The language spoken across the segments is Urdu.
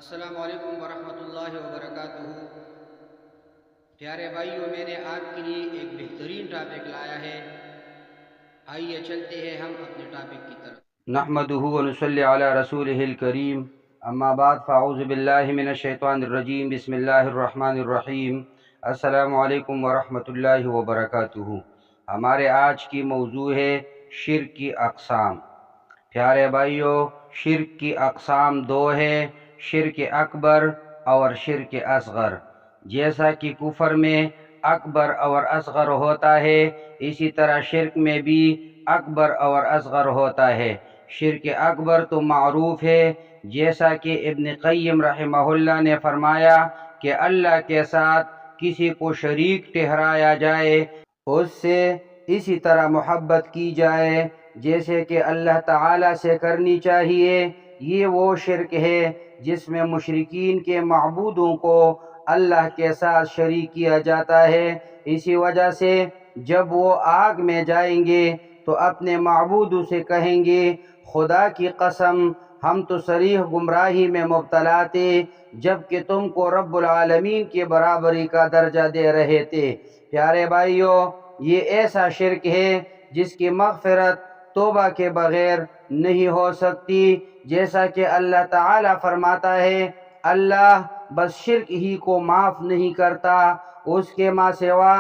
السلام علیکم ورحمۃ اللہ وبرکاتہ۔ پیارے بھائیوں، میں نے آپ کے لیے ایک بہترین ٹاپک لایا ہے۔ آئیے چلتے ہیں ہم اپنے ٹاپک کی طرف۔ نحمده ونصلی علی رسوله الکریم، اما بعد فاعوذ باللہ من الشیطان الرجیم، بسم اللہ الرحمن الرحیم۔ السلام علیکم ورحمۃ اللہ وبرکاتہ۔ ہمارے آج کی موضوع ہے شرک کی اقسام۔ پیارے بھائیوں، شرک کی اقسام دو ہے، شرک اکبر اور شرک اصغر۔ جیسا کہ کفر میں اکبر اور اصغر ہوتا ہے، اسی طرح شرک میں بھی اکبر اور اصغر ہوتا ہے۔ شرک اکبر تو معروف ہے، جیسا کہ ابن قیم رحمہ اللہ نے فرمایا کہ اللہ کے ساتھ کسی کو شریک ٹھہرایا جائے، اس سے اسی طرح محبت کی جائے جیسے کہ اللہ تعالیٰ سے کرنی چاہیے۔ یہ وہ شرک ہے جس میں مشرکین کے معبودوں کو اللہ کے ساتھ شریک کیا جاتا ہے۔ اسی وجہ سے جب وہ آگ میں جائیں گے تو اپنے معبودوں سے کہیں گے، خدا کی قسم ہم تو صریح گمراہی میں مبتلا تھے، جبکہ تم کو رب العالمین کے برابری کا درجہ دے رہے تھے۔ پیارے بھائیوں، یہ ایسا شرک ہے جس کی مغفرت توبہ کے بغیر نہیں ہو سکتی، جیسا کہ اللہ تعالیٰ فرماتا ہے، اللہ بس شرک ہی کو معاف نہیں کرتا، اس کے ماں سوا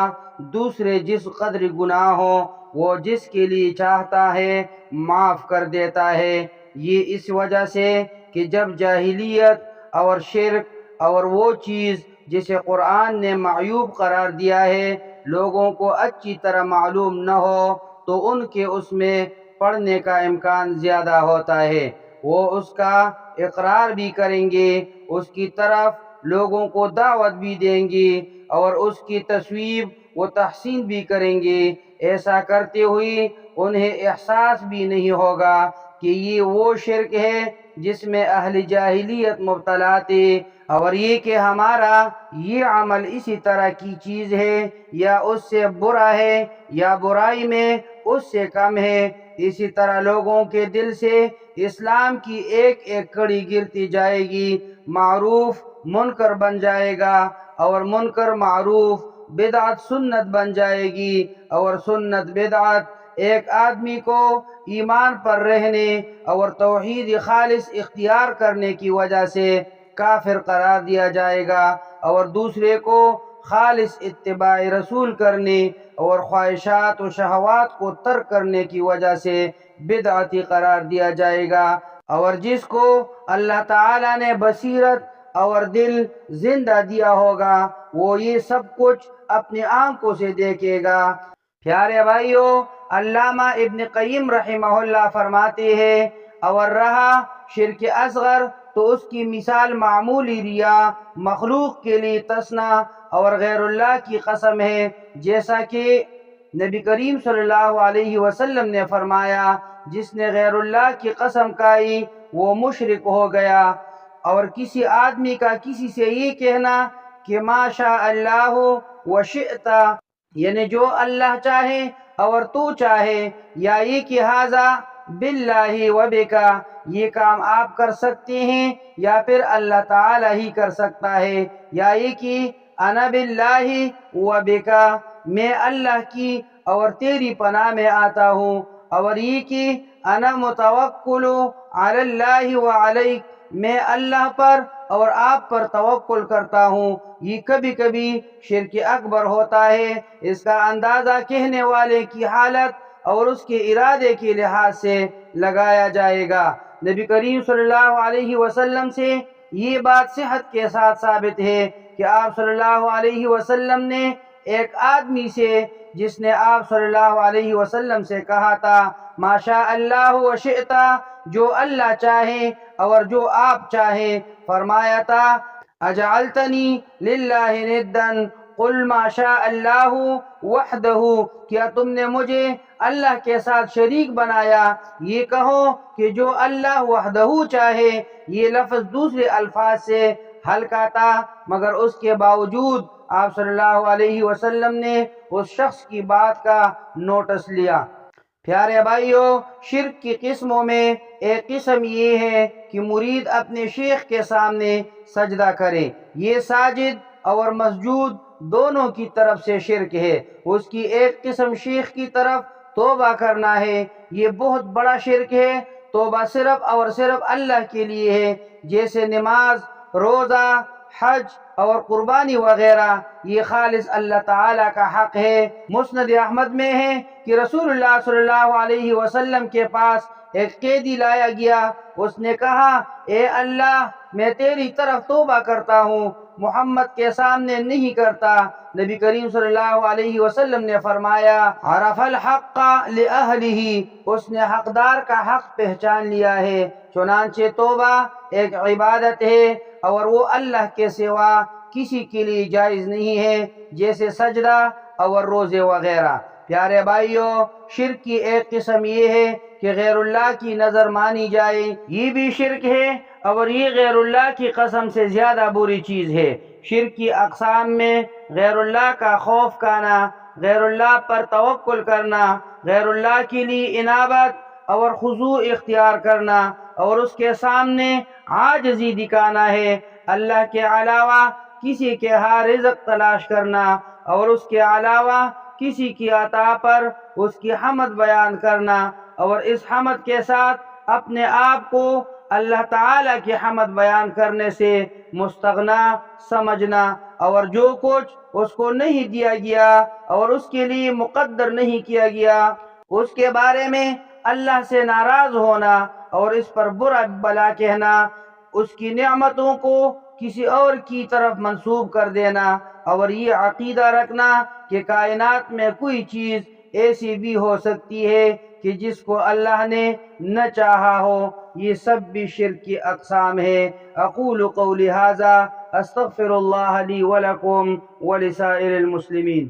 دوسرے جس قدر گناہ ہو وہ جس کے لیے چاہتا ہے معاف کر دیتا ہے۔ یہ اس وجہ سے کہ جب جاہلیت اور شرک اور وہ چیز جسے قرآن نے معیوب قرار دیا ہے لوگوں کو اچھی طرح معلوم نہ ہو تو ان کے اس میں پڑھنے کا امکان زیادہ ہوتا ہے۔ وہ اس کا اقرار بھی کریں گے، اس کی طرف لوگوں کو دعوت بھی دیں گے اور اس کی تصویب و تحسین بھی کریں گے۔ ایسا کرتے ہوئے انہیں احساس بھی نہیں ہوگا کہ یہ وہ شرک ہے جس میں اہل جاہلیت مبتلا تھے، اور یہ کہ ہمارا یہ عمل اسی طرح کی چیز ہے یا اس سے برا ہے یا برائی میں اس سے کم ہے۔ اسی طرح لوگوں کے دل سے اسلام کی ایک ایک کڑی گرتی جائے گی، معروف منکر بن جائے گا اور منکر معروف، بدعت سنت بن جائے گی اور سنت بدعت۔ ایک آدمی کو ایمان پر رہنے اور توحید خالص اختیار کرنے کی وجہ سے کافر قرار دیا جائے گا، اور دوسرے کو خالص اتباع رسول کرنے اور خواہشات و شہوات کو ترک کرنے کی وجہ سے بدعتی قرار دیا جائے گا، اور جس کو اللہ تعالیٰ نے بصیرت اور دل زندہ دیا ہوگا وہ یہ سب کچھ اپنی آنکھوں سے دیکھے گا۔ پیارے بھائیوں، علامہ ابن قیم رحمہ اللہ فرماتے ہیں، اور رہا شرک اصغر تو اس کی مثال معمولی ریا، مخلوق کے لیے تسنا اور غیر اللہ کی قسم ہے، جیسا کہ نبی کریم صلی اللہ علیہ وسلم نے فرمایا، جس نے غیر اللہ کی قسم کھائی وہ مشرک ہو گیا۔ اور کسی آدمی کا کسی سے یہ کہنا کہ ما شاء اللہ و شئت، یعنی جو اللہ چاہے اور تو چاہے، یا یہ کہ ھذا باللہ و بکا، یہ کام آپ کر سکتے ہیں یا پھر اللہ تعالی ہی کر سکتا ہے، یا یہ کہ انا باللہ و بکا، میں اللہ کی اور تیری پناہ میں آتا ہوں، اور یہ کہ انا متوکل علی اللہ و علیک، میں اللہ پر اور آپ پر توکل کرتا ہوں۔ یہ کبھی کبھی شرک اکبر ہوتا ہے۔ اس کا اندازہ کہنے والے کی حالت اور اس کے ارادے کے لحاظ سے لگایا جائے گا۔ نبی کریم صلی اللہ علیہ وسلم سے یہ بات صحت کے ساتھ ثابت ہے کہ آپ صلی اللہ علیہ وسلم نے ایک آدمی سے جس نے آپ صلی اللہ علیہ وسلم سے کہا تھا ما شاء اللہ و شئت، جو اللہ چاہے اور جو آپ چاہیں، فرمایا تھا اجعلتنی للہ ندا قل ما شاء اللہ وحدہ، کیا تم نے مجھے اللہ کے ساتھ شریک بنایا؟ یہ کہو کہ جو اللہ وحدہ چاہے۔ یہ لفظ دوسرے الفاظ سے ہلکا تھا، مگر اس کے باوجود آپ صلی اللہ علیہ وسلم نے اس شخص کی بات کا نوٹس لیا۔ پیارے بھائیوں، شرک کی قسموں میں ایک قسم یہ ہے کہ مرید اپنے شیخ کے سامنے سجدہ کرے۔ یہ ساجد اور مسجود دونوں کی طرف سے شرک ہے۔ اس کی ایک قسم شیخ کی طرف توبہ کرنا ہے، یہ بہت بڑا شرک ہے۔ توبہ صرف اور صرف اللہ کے لیے ہے، جیسے نماز، روزہ، حج اور قربانی وغیرہ، یہ خالص اللہ تعالیٰ کا حق ہے۔ مسند احمد میں ہے کہ رسول اللہ صلی اللہ علیہ وسلم کے پاس ایک قیدی لایا گیا۔ اس نے کہا، اے اللہ، میں تیری طرف توبہ کرتا ہوں، محمد کے سامنے نہیں کرتا۔ نبی کریم صلی اللہ علیہ وسلم نے فرمایا، عرف الحق لأہلہ، اس نے حقدار کا حق پہچان لیا ہے۔ چنانچہ توبہ ایک عبادت ہے اور وہ اللہ کے سوا کسی کے لیے جائز نہیں ہے، جیسے سجدہ اور روزے وغیرہ۔ پیارے بھائیوں، شرک کی ایک قسم یہ ہے کہ غیر اللہ کی نظر مانی جائے، یہ بھی شرک ہے اور یہ غیر اللہ کی قسم سے زیادہ بری چیز ہے۔ شرک کی اقسام میں غیر اللہ کا خوف کھانا، غیر اللہ پر توکل کرنا، غیر اللہ کے لیے انابت اور خضوع اختیار کرنا اور اس کے سامنے عاجزی دکھانا ہے۔ اللہ کے علاوہ کسی کے ہاں رزق تلاش کرنا اور اس کے علاوہ کسی کی عطا پر اس کی حمد بیان کرنا اور اس حمد کے ساتھ اپنے آپ کو اللہ تعالیٰ کی حمد بیان کرنے سے مستغنا سمجھنا اور جو کچھ اس کو نہیں دیا گیا اور اس کے لیے مقدر نہیں کیا گیا اس کے بارے میں اللہ سے ناراض ہونا اور اس پر برا بھلا کہنا، اس کی نعمتوں کو کسی اور کی طرف منسوب کر دینا اور یہ عقیدہ رکھنا کہ کائنات میں کوئی چیز ایسی بھی ہو سکتی ہے کہ جس کو اللہ نے نہ چاہا ہو، یہ سب بھی شرک کی اقسام ہے۔ اقول قولی ھذا استغفر اللہ لی ولکم ولسائر المسلمین۔